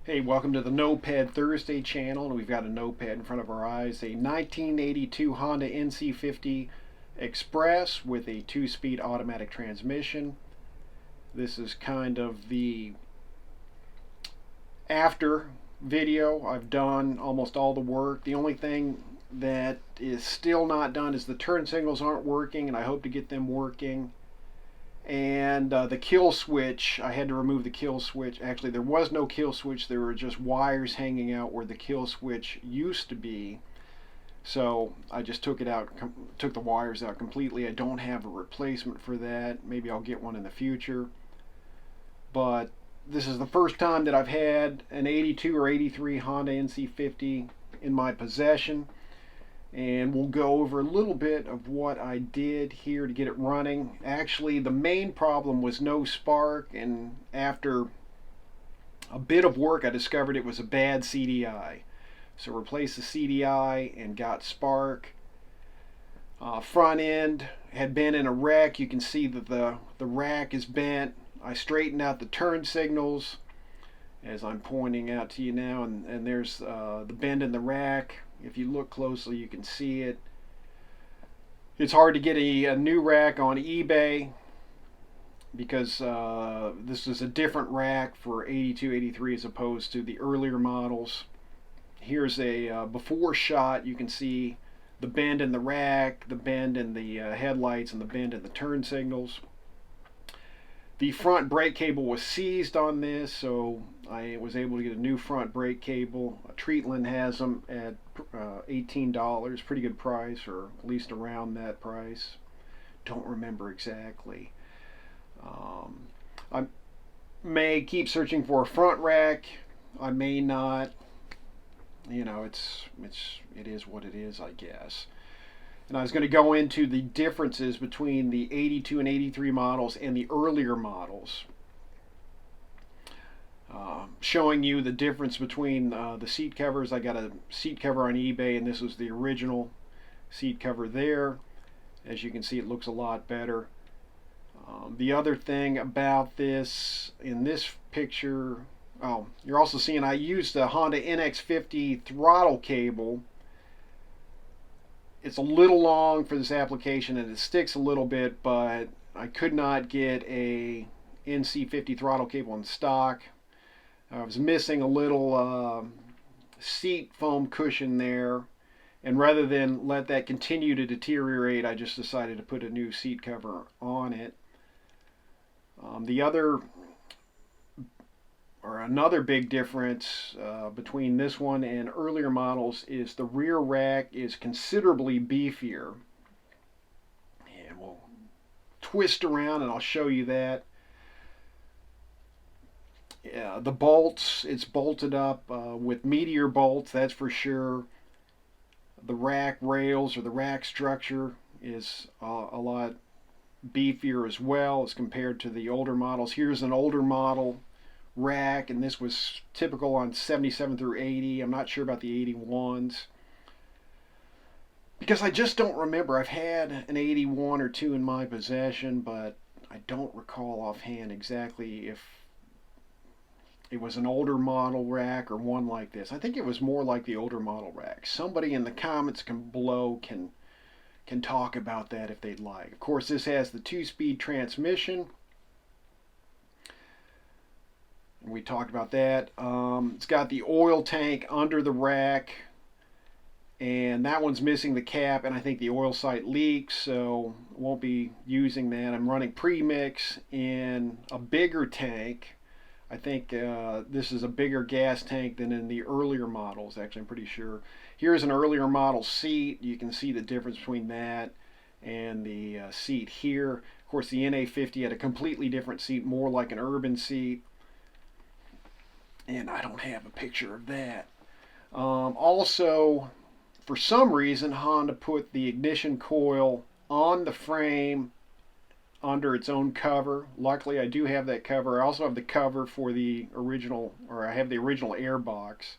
Hey, welcome to the Notepad Thursday channel, and we've got a notepad in front of our eyes, a 1982 Honda NC50 Express with a 2-speed automatic transmission. This is kind of the after video. I've done almost all the work. The only thing that is still not done is the turn signals aren't working, and I hope to get them working. And the kill switch, I had to remove the kill switch. Actually, there was no kill switch. There were just wires hanging out where the kill switch used to be. So I just took it out, took the wires out completely. I don't have a replacement for that. Maybe I'll get one in the future. But this is the first time that I've had an 82 or 83 Honda NC50 in my possession. And we'll go over a little bit of what I did here to get it running. Actually, the main problem was no spark, and after a bit of work I discovered it was a bad CDI. So replaced the CDI and got spark. Front end had been in a wreck. You can see that the rack is bent. I straightened out the turn signals as I'm pointing out to you now, and there's the bend in the rack. If you look closely, you can see it. It's hard to get a new rack on eBay because this is a different rack for 82, 83 as opposed to the earlier models. Here's a before shot. You can see the bend in the rack, the bend in the headlights, and the bend in the turn signals. The front brake cable was seized on this, so I was able to get a new front brake cable. Treatland has them at $18, pretty good price, or at least around that price. Don't remember exactly. I may keep searching for a front rack. I may not. You know, it is what it is, I guess. And I was going to go into the differences between the 82 and 83 models and the earlier models, showing you the difference between the seat covers. I got a seat cover on eBay, and this was the original seat cover there. As you can see, it looks a lot better. The other thing about this, in this picture, you're also seeing I used the Honda nc50 throttle cable. It's a little long for this application and it sticks a little bit, but I could not get a nc50 throttle cable in stock. I was missing a little seat foam cushion there, and rather than let that continue to deteriorate, I just decided to put a new seat cover on it. Another big difference between this one and earlier models is the rear rack is considerably beefier. And we'll twist around and I'll show you that. The bolts, it's bolted up with Meteor bolts, that's for sure. The rack rails or the rack structure is a lot beefier as well as compared to the older models. Here's an older model rack, and this was typical on 77 through 80. I'm not sure about the 81s because I just don't remember. I've had an 81 or 2 in my possession, but I don't recall offhand exactly if it was an older model rack or one like this. I think it was more like the older model rack. Somebody in the comments below can talk about that if they'd like. Of course, this has the 2-speed transmission. We talked about that. It's got the oil tank under the rack, and that one's missing the cap, and I think the oil sight leaks, so won't be using that. I'm running premix in a bigger tank. I think this is a bigger gas tank than in the earlier models. Actually, I'm pretty sure. Here's an earlier model seat. You can see the difference between that and the seat here. Of course, the NA50 had a completely different seat, more like an urban seat. And I don't have a picture of that. Also, for some reason, Honda put the ignition coil on the frame under its own cover. Luckily, I do have that cover. I also have the cover for the original, or I have the original air box.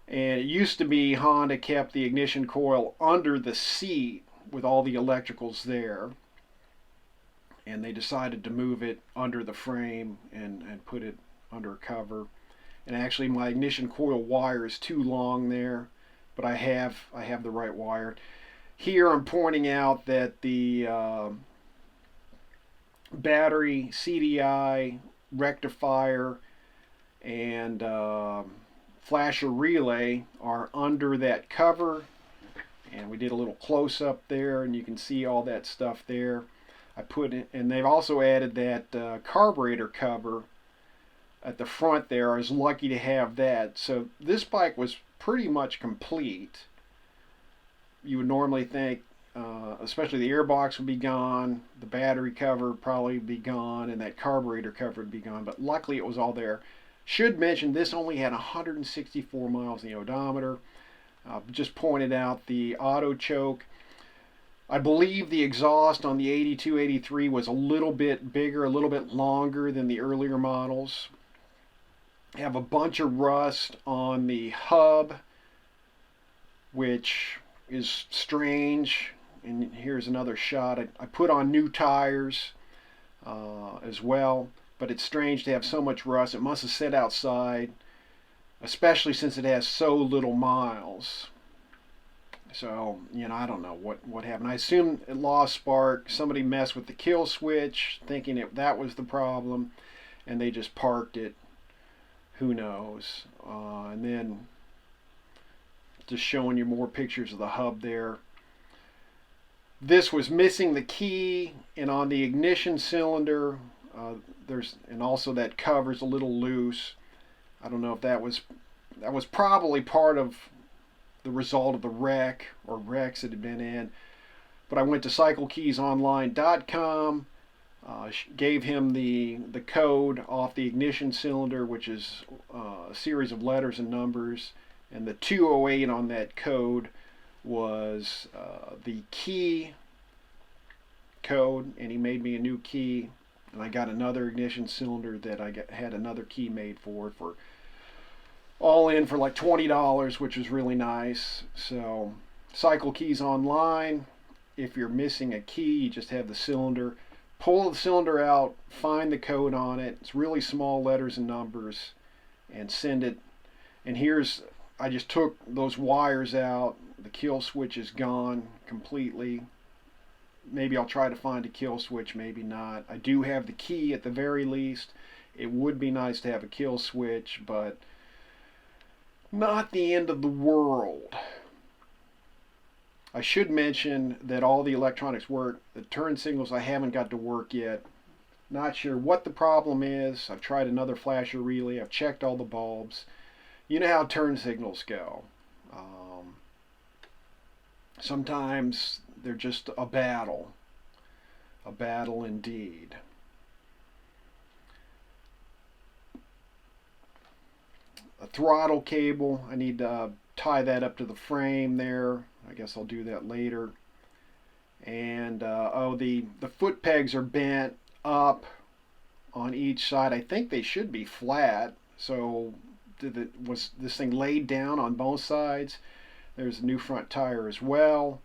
And it used to be Honda kept the ignition coil under the seat with all the electricals there. And they decided to move it under the frame and put it under cover. and actually my ignition coil wire is too long there, but I have the right wire. Here I'm pointing out that the battery, CDI, rectifier, and flasher relay are under that cover, and we did a little close-up there, and you can see all that stuff there. I put in, and they've also added that carburetor cover at the front there. I was lucky to have that. So this bike was pretty much complete. You would normally think, especially the airbox would be gone, the battery cover would probably be gone, and that carburetor cover would be gone, but luckily it was all there. Should mention this only had 164 miles in the odometer. Just pointed out the auto choke. I believe the exhaust on the 82, 83 was a little bit bigger, a little bit longer than the earlier models. I have a bunch of rust on the hub, which is strange. And here's another shot. I put on new tires as well, but it's strange to have so much rust. It must have sat outside, especially since it has so little miles. So, I don't know what happened. I assume it lost spark. Somebody messed with the kill switch, thinking that was the problem, and they just parked it. Who knows? And then just showing you more pictures of the hub there. This was missing the key, and on the ignition cylinder, and also that cover's a little loose. I don't know if that was probably part of the result of the wreck or wrecks it had been in. But I went to cyclekeysonline.com, gave him the code off the ignition cylinder, which is a series of letters and numbers, and the 208 on that code was the key code, and he made me a new key, and I got another ignition cylinder that had another key made for all in for like $20, which was really nice. So Cycle Keys Online, if you're missing a key, you just have the cylinder. Pull the cylinder out, find the code on it. It's really small letters and numbers, and send it. And I just took those wires out. The kill switch is gone completely. Maybe I'll try to find a kill switch, maybe not. I do have the key at the very least. It would be nice to have a kill switch, but not the end of the world. I should mention that all the electronics work. The turn signals I haven't got to work yet. Not sure what the problem is. I've tried another flasher relay. I've checked all the bulbs. You know how turn signals go. Sometimes they're just a battle indeed. A throttle cable, I need to tie that up to the frame there. I guess I'll do that later. And the foot pegs are bent up on each side. I think they should be flat. So was this thing laid down on both sides? There's a new front tire as well.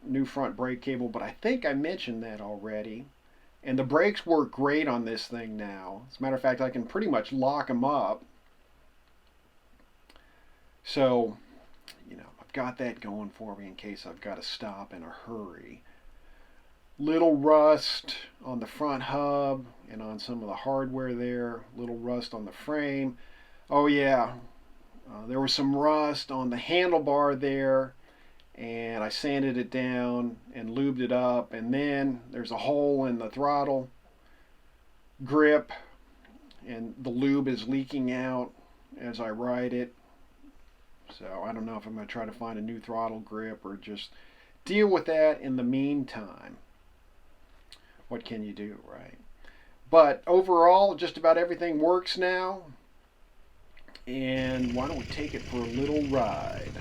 New front brake cable, but I think I mentioned that already. And the brakes work great on this thing now. As a matter of fact, I can pretty much lock them up. So, I've got that going for me in case I've got to stop in a hurry. Little rust on the front hub and on some of the hardware there. Little rust on the frame. Oh yeah, there was some rust on the handlebar there, and I sanded it down and lubed it up, and then there's a hole in the throttle grip, and the lube is leaking out as I ride it. So I don't know if I'm going to try to find a new throttle grip or just deal with that in the meantime. What can you do, right? But overall, just about everything works now. And why don't we take it for a little ride?